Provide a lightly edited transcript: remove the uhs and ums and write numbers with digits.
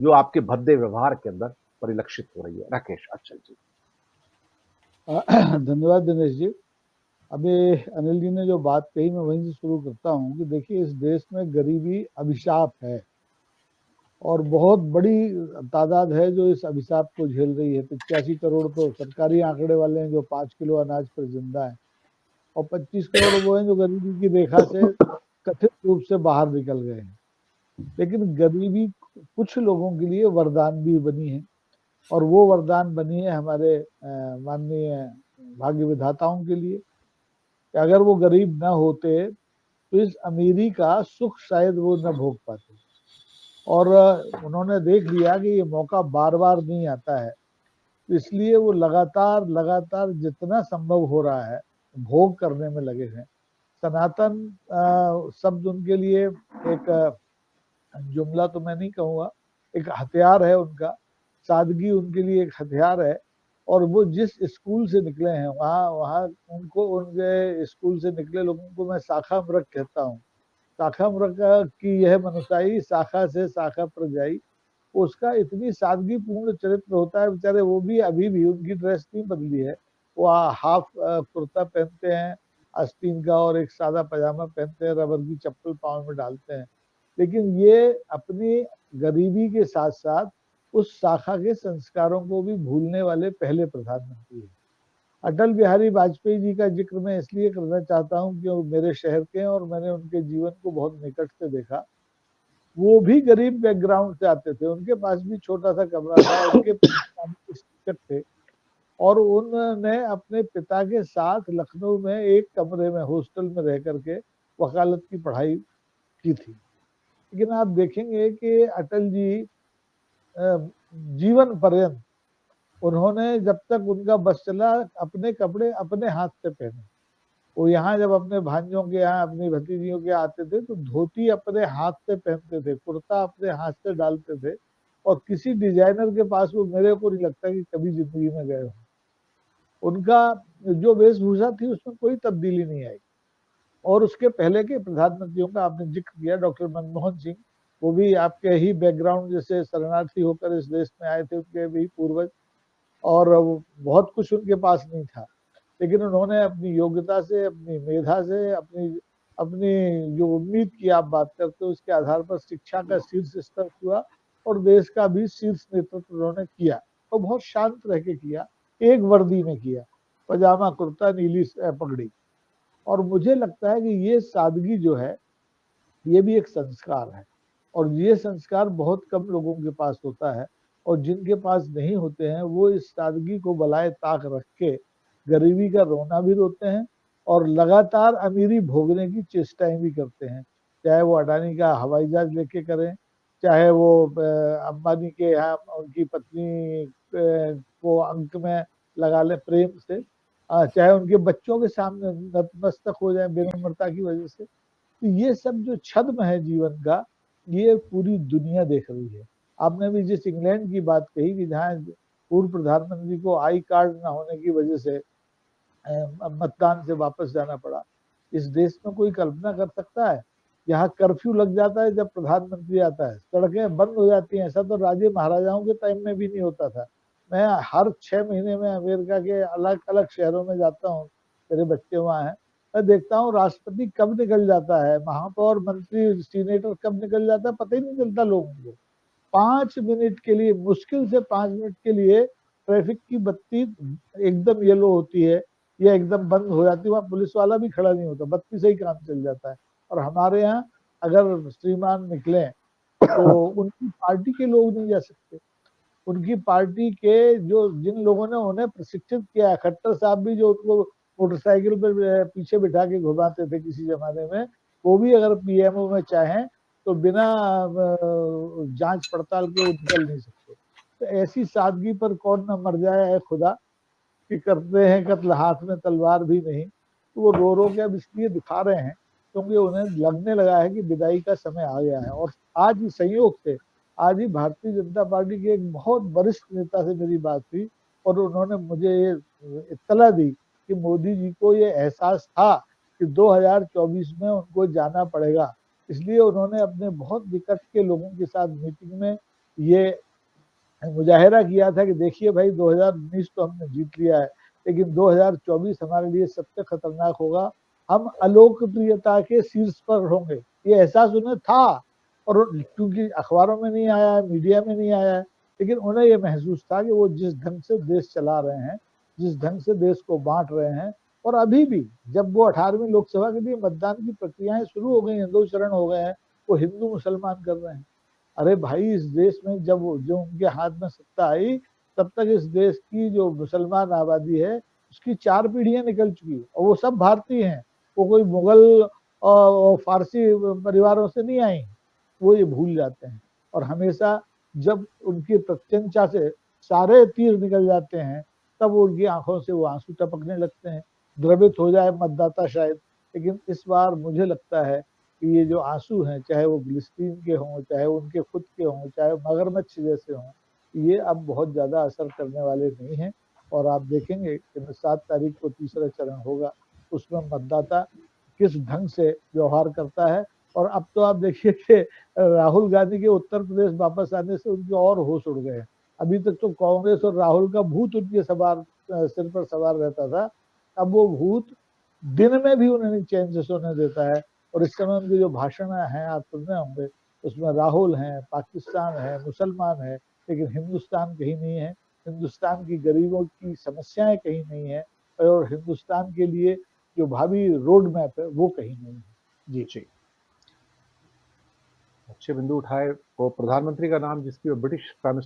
जो आपके भद्दे व्यवहार के अंदर परिलक्षित हो रही है? राकेश आंचल जी। धन्यवाद दिनेश जी। अभी अनिल जी ने जो बात कही मैं वहीं से शुरू करता हूँ कि देखिए, इस देश में गरीबी अभिशाप है और बहुत बड़ी तादाद है जो इस अभिशाप को झेल रही है। 85 करोड़ तो सरकारी आंकड़े वाले हैं जो 5 किलो अनाज पर जिंदा है, और 25 करोड़ वो हैं जो गरीबी की रेखा से कथित रूप से बाहर निकल गए हैं। लेकिन गरीबी कुछ लोगों के लिए वरदान भी बनी है, और वो वरदान बनी है हमारे माननीय भाग्य विधाताओं के लिए, कि अगर वो गरीब न होते तो इस अमीरी का सुख शायद वो न भोग पाते। और उन्होंने देख लिया कि ये मौका बार बार नहीं आता है, तो इसलिए वो लगातार लगातार जितना संभव हो रहा है भोग करने में लगे हैं। सनातन शब्द उनके लिए एक जुमला तो मैं नहीं कहूँगा, एक हथियार है उनका। सादगी उनके लिए एक हथियार है, और वो जिस स्कूल से निकले हैं वहाँ वहाँ उनको, उनके स्कूल से निकले लोगों को मैं शाखा मृग कहता हूँ। शाखा मृग की यह मनुष्याई, शाखा से शाखा पर जाई। उसका इतनी सादगी पूर्ण चरित्र होता है, बेचारे वो भी अभी भी उनकी ड्रेस नहीं बदली है। वो हाफ कुर्ता पहनते हैं आस्तीन का, और एक सादा पजामा पहनते हैं, रबर की चप्पल पाँव में डालते हैं। लेकिन ये अपनी गरीबी के साथ साथ उस शाखा के संस्कारों को भी भूलने वाले पहले प्रधानमंत्री हैं। अटल बिहारी वाजपेयी जी का जिक्र मैं इसलिए करना चाहता हूँ कि वो मेरे शहर के हैं और मैंने उनके जीवन को बहुत निकट से देखा। वो भी गरीब बैकग्राउंड से आते थे, उनके पास भी छोटा सा कमरा था, उनके टिकट थे, और उन्होंने अपने पिता के साथ लखनऊ में एक कमरे में हॉस्टल में रह करके वकालत की पढ़ाई की थी। लेकिन आप देखेंगे कि अटल जी जीवन पर्यंत उन्होंने, जब तक उनका बस चला, अपने कपड़े अपने हाथ से पहने। वो यहाँ जब अपने भांजों के यहाँ, अपनी भतीजियों के आते थे तो धोती अपने हाथ से पहनते थे, कुर्ता अपने हाथ से डालते थे, और किसी डिजाइनर के पास वो मेरे को नहीं लगता कि कभी जिंदगी में गए हो। उनका जो वेशभूषा थी उसमें कोई तब्दीली नहीं आई। और उसके पहले के प्रधानमंत्रियों का आपने जिक्र किया, डॉक्टर मनमोहन सिंह, वो भी आपके ही बैकग्राउंड जैसे शरणार्थी होकर इस देश में आए थे, उनके भी पूर्वज, और बहुत कुछ उनके पास नहीं था। लेकिन उन्होंने अपनी योग्यता से, अपनी मेधा से, अपनी अपनी जो उम्मीद की आप बात करते हो उसके आधार पर शिक्षा का शीर्ष स्तर हुआ, और देश का भी शीर्ष नेतृत्व उन्होंने किया, और बहुत शांत रह के किया। एक वर्दी में किया, पजामा कुर्ता नीली पगड़ी। और मुझे लगता है कि ये सादगी जो है ये भी एक संस्कार है, और ये संस्कार बहुत कम लोगों के पास होता है, और जिनके पास नहीं होते हैं वो इस सादगी को बलाए ताक रख के गरीबी का रोना भी रोते हैं, और लगातार अमीरी भोगने की चेष्टाएं भी करते हैं। चाहे वो अडानी का हवाई जहाज लेके करें, चाहे वो अंबानी के यहाँ उनकी पत्नी को अंक में लगा ले प्रेम से, चाहे उनके बच्चों के सामने नतमस्तक हो जाए बेनम्रता की वजह से। तो ये सब जो छद्म है जीवन का, ये पूरी दुनिया देख रही है। आपने भी जिस इंग्लैंड की बात कही कि जहाँ पूर्व प्रधानमंत्री को आई कार्ड ना होने की वजह से मतदान से वापस जाना पड़ा, इस देश में कोई कल्पना कर सकता है? यहाँ कर्फ्यू लग जाता है जब प्रधानमंत्री आता है, सड़कें बंद हो जाती हैं। ऐसा तो राजे महाराजाओं के टाइम में भी नहीं होता था। मैं हर 6 महीने में अमेरिका के अलग अलग शहरों में जाता हूँ, मेरे बच्चे वहाँ हैं, मैं देखता हूँ राष्ट्रपति कब निकल जाता है, महापौर, मंत्री, सीनेटर कब निकल जाता है, पता ही नहीं चलता लोगों को। 5 मिनट के लिए, मुश्किल से 5 मिनट के लिए ट्रैफिक की बत्ती एकदम येलो होती है या एकदम बंद हो जाती है, वहाँ पुलिस वाला भी खड़ा नहीं होता, बत्ती से ही काम चल जाता है। और हमारे यहाँ अगर श्रीमान निकले तो उनकी पार्टी के लोग नहीं जा सकते। उनकी पार्टी के जो, जिन लोगों ने उन्हें प्रशिक्षित किया, खट्टर साहब भी जो उनको मोटरसाइकिल पर पीछे बिठा के घुमाते थे किसी जमाने में, वो भी अगर पीएमओ में चाहें तो बिना जांच पड़ताल के वो निकल नहीं सकते। तो ऐसी सादगी पर कौन न मर जाए है खुदा, कि करते हैं कत्ल हाथ में तलवार भी नहीं। तो वो रो रो के अब इसलिए दिखा रहे हैं क्योंकि उन्हें लगने लगा है कि विदाई का समय आ गया है। और आज ही संयोग से, आज ही भारतीय जनता पार्टी के एक बहुत वरिष्ठ नेता से मेरी बात हुई, और उन्होंने मुझे ये इत्तला दी कि मोदी जी को ये एहसास था कि 2024 में उनको जाना पड़ेगा, इसलिए उन्होंने अपने बहुत निकट के लोगों के साथ मीटिंग में ये मुजाहिरा किया था कि देखिए भाई 2019 तो हमने जीत लिया है, लेकिन 2024 हमारे लिए सबसे खतरनाक होगा। हम अलोकप्रियता के शीर्ष पर होंगे, ये एहसास उन्हें था, और क्योंकि अखबारों में नहीं आया है, मीडिया में नहीं आया है, लेकिन उन्हें ये महसूस था कि वो जिस ढंग से देश चला रहे हैं, जिस ढंग से देश को बांट रहे हैं, और अभी भी जब वो 18वीं लोकसभा के लिए मतदान की प्रक्रियाएं शुरू हो गई हैं, 2 चरण हो गए हैं, वो हिंदू मुसलमान कर रहे हैं। अरे भाई, इस देश में जब जो उनके हाथ में सत्ता आई, तब तक इस देश की जो मुसलमान आबादी है उसकी 4 पीढ़ियां निकल चुकी है, और वो सब भारतीय हैं, वो कोई मुगल और फारसी परिवारों से नहीं आई। वो ये भूल जाते हैं, और हमेशा जब उनकी प्रत्यंचा से सारे तीर निकल जाते हैं, तब उनकी आंखों से वो आंसू टपकने लगते हैं, द्रवित हो जाए मतदाता शायद। लेकिन इस बार मुझे लगता है कि ये जो आंसू हैं, चाहे वो ग्लिसरीन के हों, चाहे उनके खुद के हों, चाहे मगरमच्छ जैसे हों, ये अब बहुत ज्यादा असर करने वाले नहीं हैं। और आप देखेंगे कि 7 तारीख को तीसरा चरण होगा, उसमें मतदाता किस ढंग से व्यवहार करता है। और अब तो आप देखिए कि राहुल गांधी के उत्तर प्रदेश वापस आने से उनके और होश उड़ गए हैं। अभी तक तो कांग्रेस और राहुल का भूत उनके सिर पर सवार रहता था, अब वो भूत दिन में भी उन्हें नहीं चैन से सोने देता है। और इस समय उनके जो भाषण हैं आप सुन रहे होंगे, उसमें राहुल हैं, पाकिस्तान है, मुसलमान है, लेकिन हिंदुस्तान कहीं नहीं है, हिंदुस्तान की गरीबों की समस्याएं कहीं नहीं है, और हिंदुस्तान के लिए जो भावी रोड मैप है वो कहीं नहीं है। जी जी, अच्छे बिंदु उठाए। वो प्रधानमंत्री का नाम जिसकी वो ब्रिटिश प्राइम